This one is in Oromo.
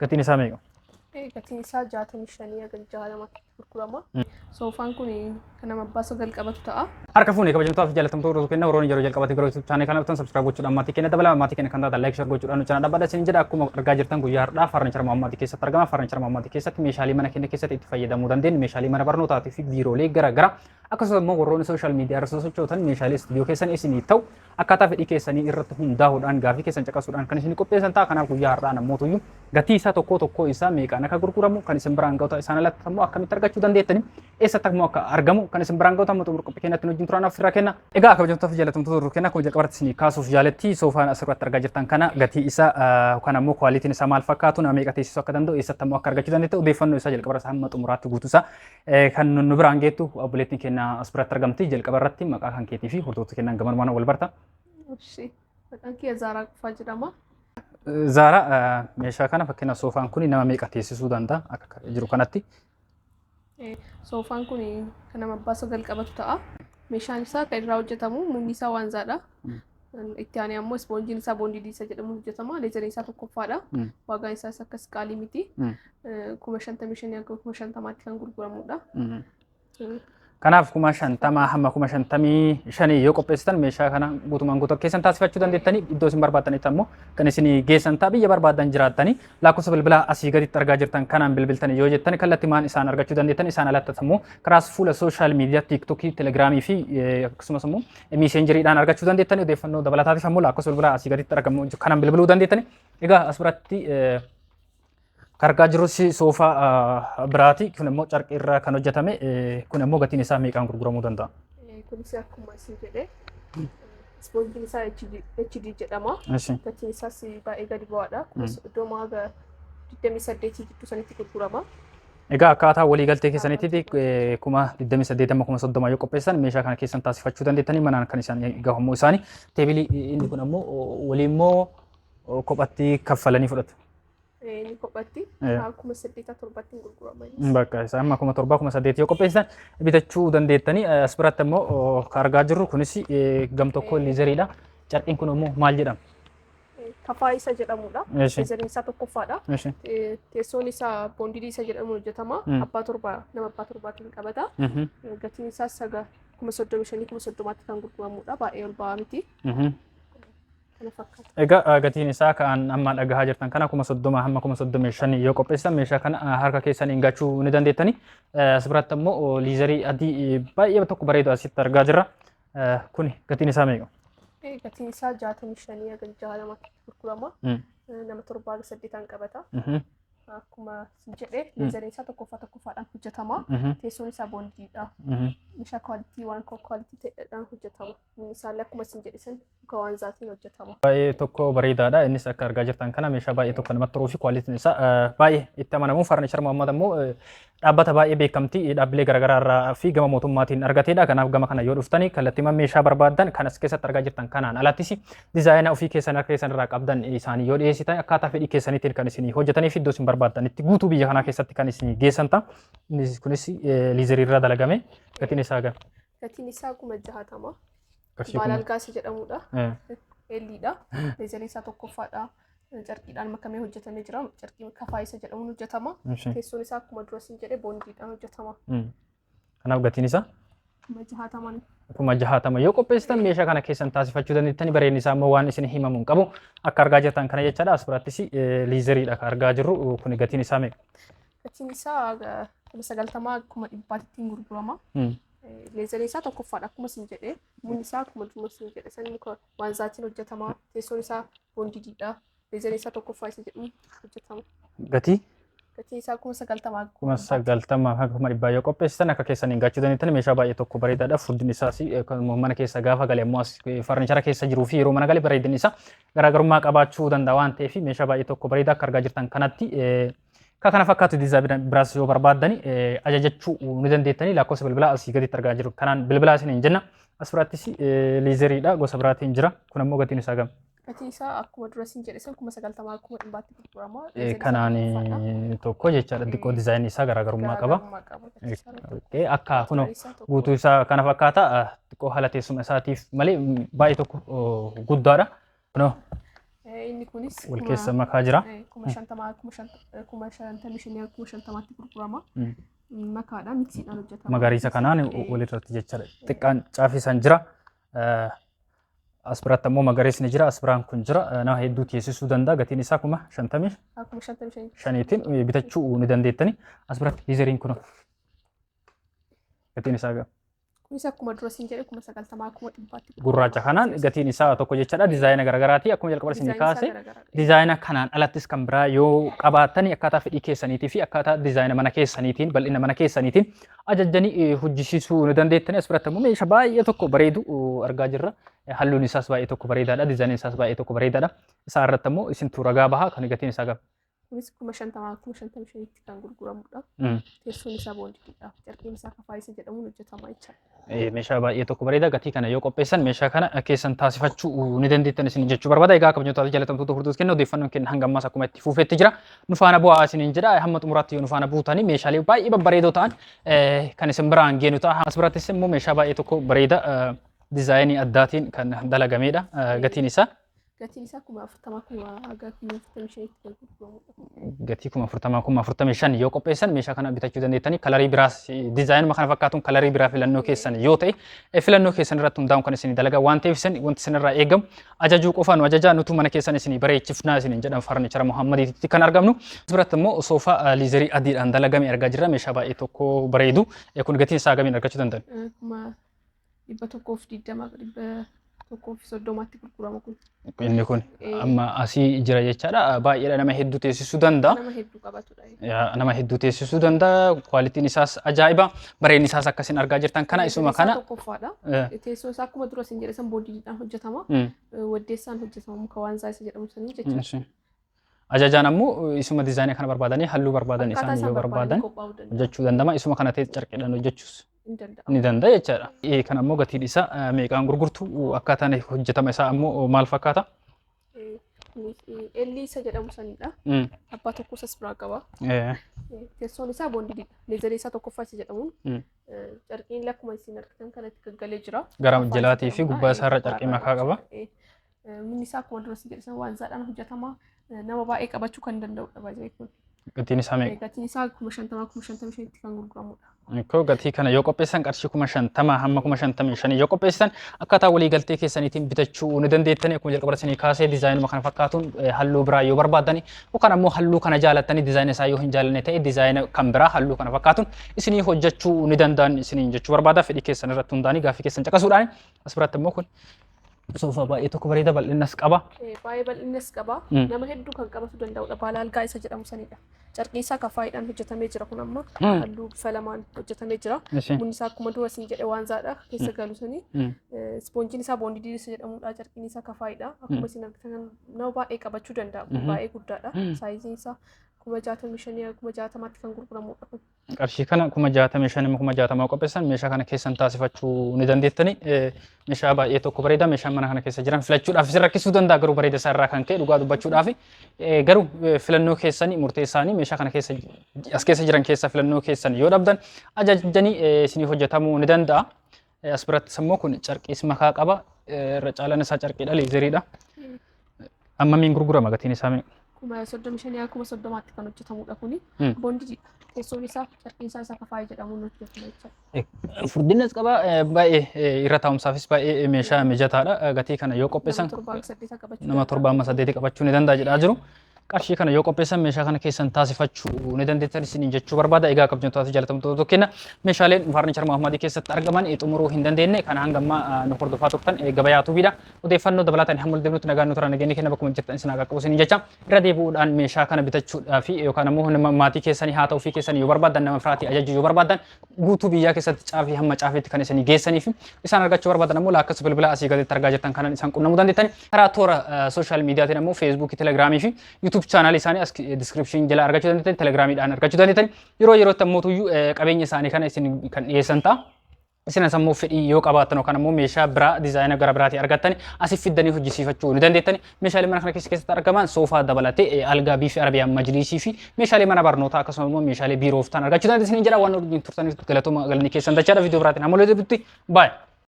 gatiin isaa meeqa? Gatiin isaa 65 hanga 60 gurgurama. Soofaan kun kan nama abbaa sagal qabatu ta'a. Harka fuunee kabajamtoota fi jaalatamtoota kenna warroonni yeroo jalqabaatti gara YouTube channel kana dhuftan subscribe gochuudhaan maatii keenya dabalaa maatii keenya kan taatan like share gochuudhaan nu channel dhaabbataa isin jedha akkuma argaa jirtan guyyaa har'aa farnichara maatii keessatti argama. Farnichara maatii keessatti meeshaalee mana keenya keessatti itti fayyadamuu dandeenyu meeshaalee mana barnootaatii fi biiroolee gara garaa akkasumas immoo warroonni sooshaal miidiyaa irra socho'an meeshaalee istiidiyoo keessan isinii ta'u akkaataa fedhii keessanii irratti hundaa'uudhaan gaafii keessan caqasuudhaan kan isin qopheessan ta'a. Kanaaf guyyaa har'aa namootuyyu gatii isaa tokko isaa meeqaan akka gurguramu kan isin biraan ga'u isaan alatti immoo akkamitti argachuu dandeettani eessatti immoo akka argamu kan isin biraan ga'u amma xumura qophii keenyatti wajjin turaan affirraa kenna. Egaa kabajamtoota fi jaalatamtoota kenna akkuma jalqabaatti isin kaasuuf jaaletti soofaan asirratti argaa jirtan kana gatii isaa kan ammoo kwaalitiin isaa maal fakkaatu nama meeqa teessisuu akka danda'u eessatti immoo akka argachuu dandeettu odeeffannoo isaa jalqaba irraa hamma xumuraatti guutuu isaa kan nu biraan geettu obboleettiin keenya asirratti argamti jalqaba irratti maqaa kan keetii fi hordoftoota keenyaan gamaan wal barta. Maqaan kee Zaaraa Qufaa jedhama. Zaaraa meeshaa kana fakkeenya soofaan kun nama meeqa teessisuu danda'a akka jiru kanatti? Soofaan kun kan nama abbaa sagal qabatu ta'a. Meeshaan isaa kan irraa hojjetamu mukni isaa waanzaadha. Itti aanee ammoo ispoonjiin isaa boondidiisa jedhamuun hojjetama. Leezeriin isaa tokkoffaadha. Waagaan isaas akkas qaalii miti. 55,000 hanga 50,000tti kan gurguramudha. Kanaaf 50,000 hamma 55,000 yoo qopheessitan meeshaa kana guutumaan guutuu keessan taasifachuu dandeettanii iddoo isin barbaadanitti ammoo kan isin geessan ta'a biyya barbaadan jiraattanii lakkoofsa bilbilaa asii gaditti argaa jirtan kanaan bilbiltanii yoo jettan kallattii maan isaan argachuu dandeettan isaan alattas ammoo karaas fuula sooshaal miidiyaa tiiktookii telegiraamii fi akkasumas immoo miisenjeriidhaan argachuu dandeettanii odeeffannoo dabalataatiif ammoo lakkoofsa bilbilaa asii gaditti argamu kanaan bilbiluu dandeettanii. Egaa as biratti kargaa jirus soofaa biraati kun immoo carqii irraa kan hojjetame kun immoo gatiin isaa meeqaan gurguramuu danda'a? Kunis akkuma isin jedhee ispoonjiin isaa HD jedhama. Gatiin isaas baay'ee gadi bu'aadha. Iddoo maaga 28 gidduu sanitti gurgurama. Egaa akkaataa waliigaltee keessanitti 28,030 yoo qopheessan meeshaa kana keessan taasifachuu dandeettanii manaan kan isaan gahamuu isaanii teebilii inni kun ammoo walii immoo kophatti kaffalanii fudhatu. Ni kophatti akkuma 8,700 gurgurama. Bakka isaa amma 7,800 yoo qopheessan bitachuu dandeettanii as biratti immoo argaa jirru kunis gam tokko liizeriidha. Carqiin kun immoo maal jedhama? Kafaa isa jedhamudha. Liizeriin isaa tokkoffaadha. Teessoon isaa boondidii isa jedhamuun hojjetama. Abbaa torba nama abbaa torbaatiin qabata. Gatiin isaas 35,030 kan gurguramudha. Baay'ee ol ba'aa miti. Egaa gatiin isaa kan amma dhagahaa jirtan kana 30,000 hamma 35,000 yoo qopheessan meeshaa kana harka keessaniin gachuu ni dandeettanii. As biratti immoo liizerii adii baay'ee tokko bareedu asitti argaa jirra. Kuni gatiin isaa meeqa? Gatiin isaa 65 hanga 60 gurgurama. Nama 7-8 qabata. Akkuma jedhee liizeriin isaa tokkoffaadhaan hojjetama. Teessoon isaa boondiidha. Meeshaa kwaalitii waan kwaalitii ta'edhaan hojjetama. Isaallee akkuma isin jedhisan muka waanzaatiin hojjetama. Baay'ee tokko bareedaadha. Innis akka argaa jirtan kana meeshaa baay'ee tokko namatti toluu fi kwaalitiin isaa baay'ee itti amanamu. Farnichara Muhammad ammoo dhaabbata baay'ee beekamtii dhaabbilee garaagaraa irraa fi gama mootummaatiin argateedha. Kanaaf gama kana yoo dhuftanii kallattii meeshaa barbaadan kan as keessatti argaa jirtan kanaan alattis diizaayinaa ofii keessan harka keessan irraa qabdan isaanii yoo dhiyeessitan akkaataa fedhii keessaniitiin kan isin hojjetanii fi iddoo isin barbaadanitti guutuu biyya kanaa keessatti kan isin geessan ta'a. Kunis liizerii irraa dalagame gatiin isaa gana. Gatiin isaa 60,000. Baalalgaas jedhamudha. Elliidha. Liizeriin isaa tokkoffaadha. Carqiidhaan makamee hojjetamee jira. Carqii kafaa isa jedhamuun hojjetama. Teessoon isaa akkuma dura isin jedhee boondiidhaan hojjetama. Kanaaf gatiin isaa 60,000. 60,000 yoo qopheessitan meeshaa kana keessan taasifachuu dandeettanii bareedni isaa immoo waan isin himamuun qabu akka argaa jirtan kana jechaadha. As birattis liizeriidha kan argaa jirru kun gatiin isaa meeqa? Gatiin isaa 90,100tti gurgurama. Leezeriin isaa tokkoffaadha akkuma isin jedhee mukni isaa akkuma dura isin jedhe san muka waanzaatiin hojjetama. Teessoon isaa boondidiidha. Leezeriin isaa tokkoffaa isa jedhamuun hojjetama. Gatii? Gatiin isaa 90,000. 90,000 hanga 100,000 yoo qopheessitan akka keessaniin gachuu dandeettan meeshaa baay'ee tokko bareedaadha. Furdin isaas mana keessa gaafa galee immoo farnichara keessa jiruu fi yeroo mana galee bareedinni isaa garaagarummaa qabaachuu danda'a waan ta'eef meeshaa baay'ee tokko bareedaa akka argaa jirtan kanatti kana fakkaatu diizaayinii biraas yoo barbaadan ajajachuu ni dandeettanii lakkoofsa bilbilaa asii gaditti argaa jiru. Kanaan bilbilaa isin hin jenna. As birattis liizeriidha gosa biraatiin jira. Kun ammoo gatiin isaa gama. Gatiin isaa akkuma dura isin jedhe san 90,000 akkuma dhibbaatti gurgurama. Kanaan tokko jechaadha xiqqoo diizaayinii isaa garaagarummaa qaba. Akka kun guutuu isaa kana fakkaata xiqqoo haala teessuma isaatiif malee baay'ee tokko guddaadha. Kunoo inni kunis wal keessa makaa jira. kuma shantamii shanii kuma shantamaatti gurgurama. Makaadha miksiidhaan hojjetama. Magariisa kanaan walirratti jechaadha. Xiqqaan caafisan jira. As biratti ammoo magariisni jira. As biraan kun jira. Nama hedduu teessisuu danda'a. Gatiin isaa kuma shantamii shaniitiin bitachuu ni dandeettani. As biratti liizeriin kun gatiin isaa gama. Kunis akkuma dura siin jedhe kuma 90 kuma 100. Gurraacha kanaan gatiin isaa tokko jechaadha. Dizaayina garagaraati. Akkuma jalqaba isin kaase dizaayina kanaan alattis kan biraa yoo qabaatani akkaataa fedhii keessaniitii fi akkaataa dizaayina mana keessaniitiin bal'ina mana keessaniitiin ajajjanii hojjisiisuu ni dandeettani. As biratti ammoo meeshaa baay'ee tokko bareedu argaa jirra. Halluun isaas baay'ee tokko bareedaadha. Dizaayiniin isaas baay'ee tokko bareedaadha. Isaa irratti ammoo isintu ragaa bahaa kan gatiin isaa gama. Kunis kuma 55 kan gurguramudha. Teessoon isaa boondiidha. Carqiin isaa kafaayisa jedhamuun hojjetama jechaadha. Meeshaa baay'ee tokko bareeda. Gatii kana yoo qopheessan meeshaa kana keessan taasifachuu ni dandeettan isin jechuu barbaada. Egaa kabajamtoota jaalatamtoota hordoftoota keenya odeeffannoon keenya hanga ammaas akkuma itti fufeetti jira. Nu faana bu'aa isiniin jedha. Hamma xumuraatti yoo nu faana buutanii meeshaalee baay'ee babbareedoo ta'an kan isin biraan geenu ta'a. As birattis immoo meeshaa baay'ee tokko bareeda dizaayinii addaatiin kan dalagameedha. Gatiin isaa kuma 45 gatii kuma 45 yoo qopheessan meeshaa kana bitachuu dandeettanii kalarii biraas dizaayinuma kana fakkaatuun kalarii biraa filannoo keessan yoo ta'e filannoo keessan irratti hundaa'uun kan isin dalagaa waan ta'eef isin wanti isin irraa eegamu ajajuu qofaan ajajaa nutu mana keessan isin bareechifnaa isin jedhan farnichara Muhammadiitti kan argamnu. As biratti immoo soofaa liizerii adiidhaan dalagame argaa jirra. Meeshaa baay'ee tokko bareedu. Kun gatiin isaa gamiin argachuu danda'an? Kuma 120 tokkoof soddomaatti gurgurama kun. Inni kun amma asii jira jechaadha. Baay'eedha nama hedduu teessisuu danda'a. Nama hedduu qabatudha. Nama hedduu teessisuu danda'a. Kwaalitiin isaas ajaa'iba. Bareedni isaas akkasiin argaa jirtan kana isuma kana. Tokkoffaadha. Teessoo isaa akkuma dura isin jedhe san boondiidhaan hojjetama. Waddeessaan hojjetama muka waanzaa isa jedhamu sanii jechuudha. Ajajaan ammoo isuma dizaayinii kana barbaadanii halluu barbaadan isaan yoo barbaadan hojjechuu danda'ama. Isuma kana ta'e carqiidhaan hojjechuus ni danda'a jechaadha. Kan ammoo gatiin isaa meeqaan gurgurtu akkaataan hojjetama isaa ammoo maal fakkaata? Elli isa jedhamu sanidha. Abbaa tokko isas biraa qaba. Teessoon isaa boondiidha. Leezarii isaa tokkoffaa isa jedhamuun carqiin lakkuma isin argitan kanatti gaggalee jira. Gara jalaatii fi gubbaa isaarra carqii makaa qaba. Minni isaa akkuma dura isin jedhe waanzaadhaan hojjetama. Nama baay'ee qabachuu kan danda'udha baay'ee kun. Gatiin isaa meeqa? Gatiin isaa kuma 55 kan gurguramudha. Gatii kana yoo qopheessan qarshii kuma 50 hamma kuma 55 yoo qopheessan akkaataa walii galtee keessaniitiin bitachuu ni dandeettani. Akkuma jalqaba isinii kaasee dizaayinuma kana fakkaatuun halluu biraa yoo barbaadani yookaan ammoo halluu kana jaalattanii dizaayina isaa yoo hin jaalanne ta'e dizaayina kan biraa halluu kana fakkaatuun isinii hojjechuu ni danda'an isiniin jechuu barbaada. Fedhii keessan irratti hundaa'anii gaaffii keessan caqasuudhaan as biratti immoo kun soofaa baay'ee tokko bareeda bal'innas qaba. Baay'ee bal'innas qaba. Nama hedduu kan qabatu danda'udha. Baala algaa isa jedhamu sanidha. Carqiin isaa kafaayiidhaan hojjetamee jira kun amma halluu bifa lamaan hojjetamee jira. Bunni isaa akkuma dura isin jedhe waanzaadha keessa galu sanii. Ispoonjiin isaa boondidii isa jedhamudha. Carqiin isaa kafaayiidha. Akkuma isin argitan nama baay'ee qabachuu danda'a. Baay'ee guddaadha. Saayiziin isaa kuma 65 kuma 60tti kan gurguramudha kun. Qarshii kana kuma 65 kuma 60 qopheessan meeshaa kana keessan taasifachuu ni dandeettani. Meeshaa baay'ee tokko bareeda. Meeshaan mana kana keessa jiran filachuudhaaf isin rakkisuu danda'a garuu bareeda isaa irraa kan ka'e dhugaa dubbachuudhaaf garuu filannoo keessanii murteessaanii meeshaa kana keessa as keessa jiran keessa filannoo keessan yoo dhabdan ajajanii isinii hojjetamuu ni danda'a. As birattis immoo kun carqiis makaa qaba. Irra caalaan isaa carqiidha leezeriidha. Ammamiin gurgurama gatiin isaa meeqa? Kuma 35 kuma 30tti kan hojjetamudha kuni. Boondidii teessoon isaa carqiin isaa kafaayee jedhamuun hojjetama jechuudha. Furdinnes qaba baay'ee irra taa'umsaafis baay'ee meeshaa mijataadha. Gatii kana yoo qopheessan nama 7 qabachuu ni danda'a jedhaa jiru. Qarshii kana yoo qopheessan meeshaa kana keessan taasifachuu ni dandeettan isiniin jechuu barbaada. Egaa kabajamtoota jaalatamtoota keenya meeshaaleen farnichara Muhammadii keessatti argaman xumuruu hin dandeenye kana hanga ammaa nu hordofaa turtan gabayaatu bida odeeffannoo dabalataan hamma deemnutti nagaan nu turan nageenya keenya bakkuma jirtan isin qabu isin jecha irra deebi'uudhaan meeshaa kana bitachuudhaaf yookaan ammoo nama maatii keessanii haa ta'u fi keessanii yoo barbaadan nama firaatii ajajuu yoo barbaadan guutuu biyyaa keessatti caafii hamma caafeetti kan isin geessanii fi isaan argachuu barbaadan ammoo lakkoofsa bilbilaa asii gaditti argaa jirtan kanan isaan qunnamuu dandeettan karaa toora sooshaal miidiyaatiin ammoo feesbuukii telegiraamii fi YouTube channel isaanii as description jala argachuu dandeettan telegiraamiidhaan argachuu dandeettan yeroo yerootti ammoo qabeenya isaanii kana isin kan dhiyeessan ta'a. Isin ammoo fedhii yoo qabaattan yookaan ammoo meeshaa biraa dizaayina gara biraatii argattan asii fiddanii hojjisiifachuu ni dandeettan. Meeshaalee mana kana keessatti argaman soofaa dabalatee algaa biifi arabiyaan majlisii fi meeshaalee mana barnootaa akkasumas immoo meeshaalee biiroof ta'an argachuu dandeessan jedha waan waliin turtaniif galatooma galanni keessan dachaadha viidiyoo biraatiin hamma walitti baay'ee.